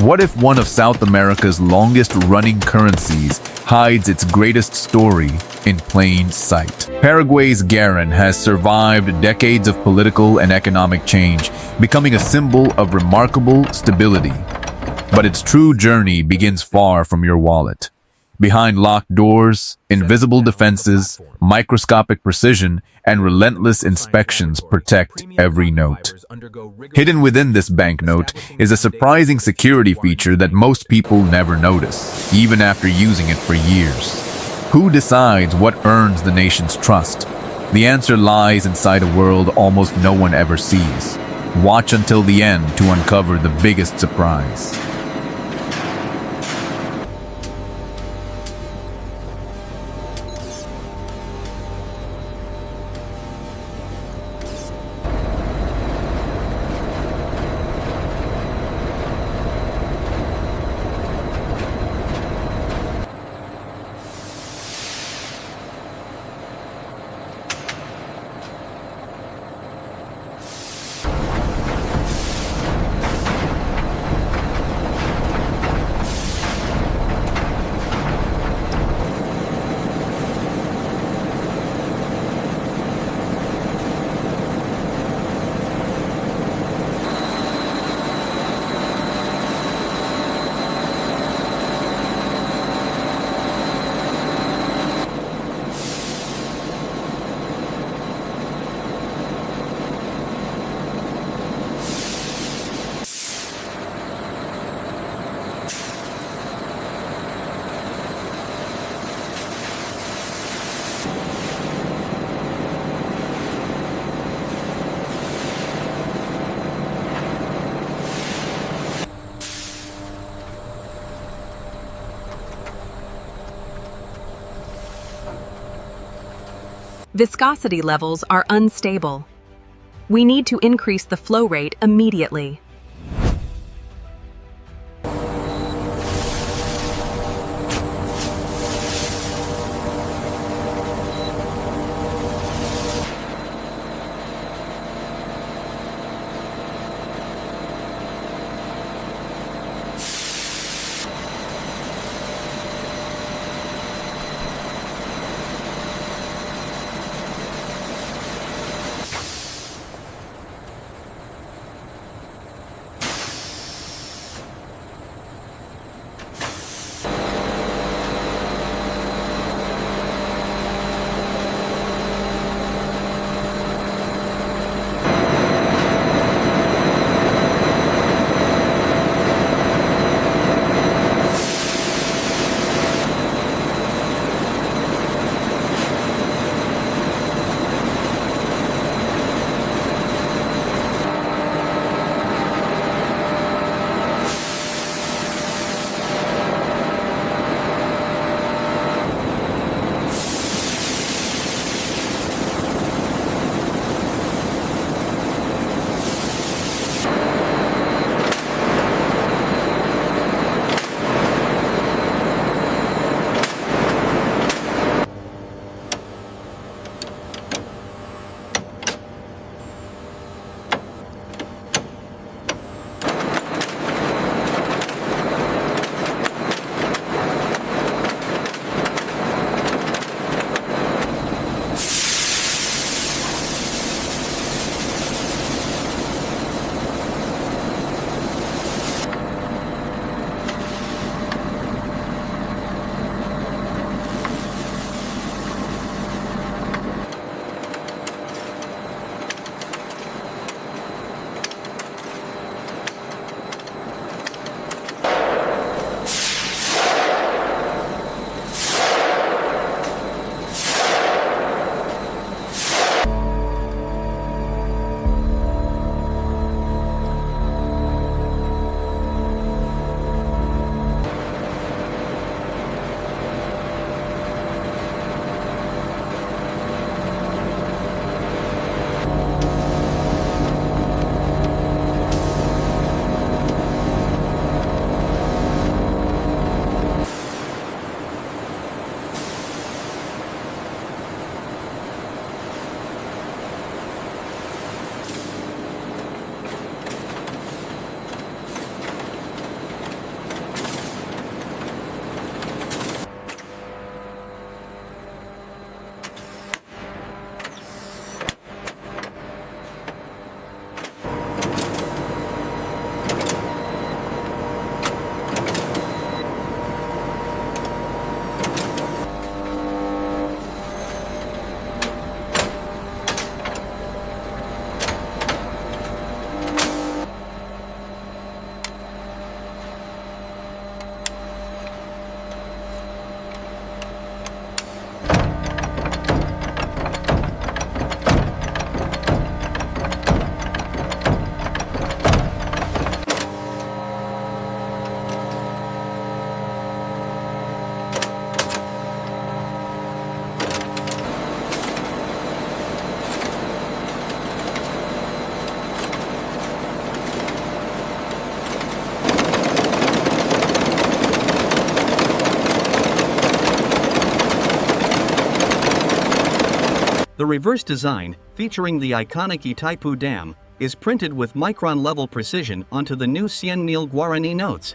What if one of South America's longest-running currencies hides its greatest story in plain sight? Paraguay's Guarani has survived decades of political and economic change, becoming a symbol of remarkable stability. But its true journey begins far from your wallet. Behind locked doors, invisible defenses, microscopic precision, and relentless inspections protect every note. Hidden within this banknote is a surprising security feature that most people never notice, even after using it for years. Who decides what earns the nation's trust? The answer lies inside a world almost no one ever sees. Watch until the end to uncover the biggest surprise. Viscosity levels are unstable. We need to increase the flow rate immediately. The reverse design, featuring the iconic Itaipu Dam, is printed with micron-level precision onto the new 100,000 Guarani notes.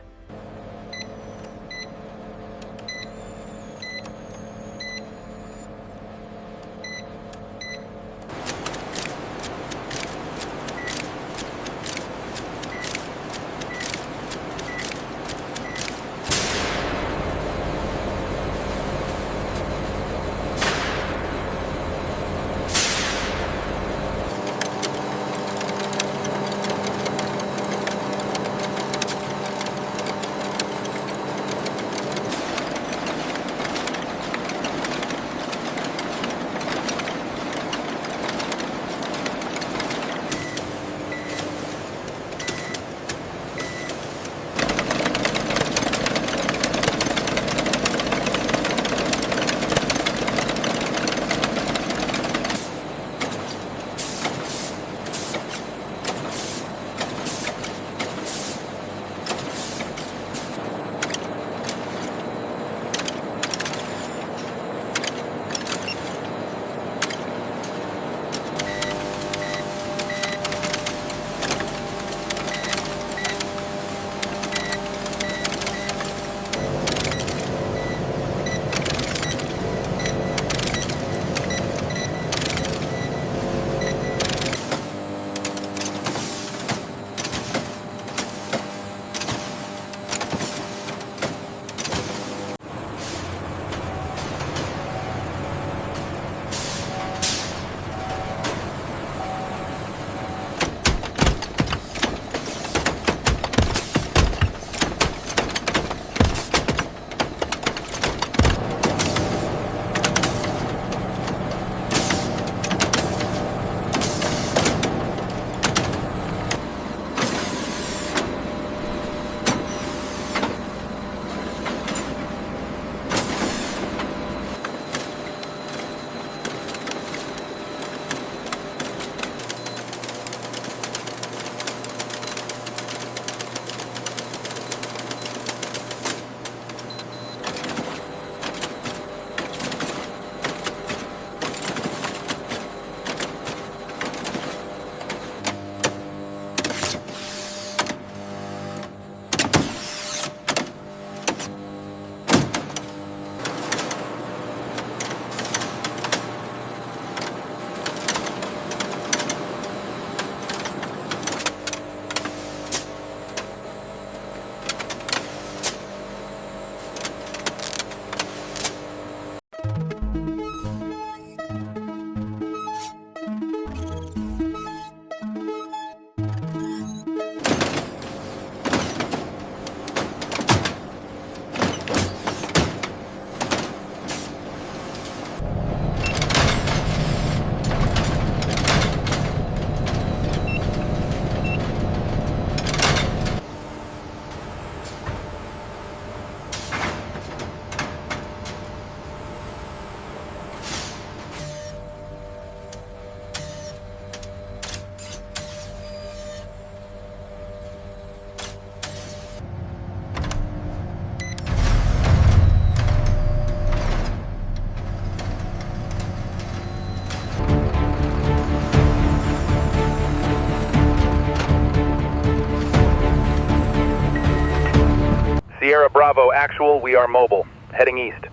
Sierra Bravo actual, we are mobile. Heading east.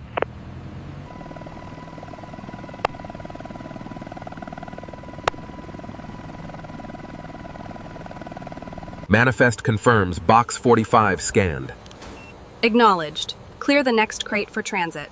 Manifest confirms Box 45 scanned. Acknowledged. Clear the next crate for transit.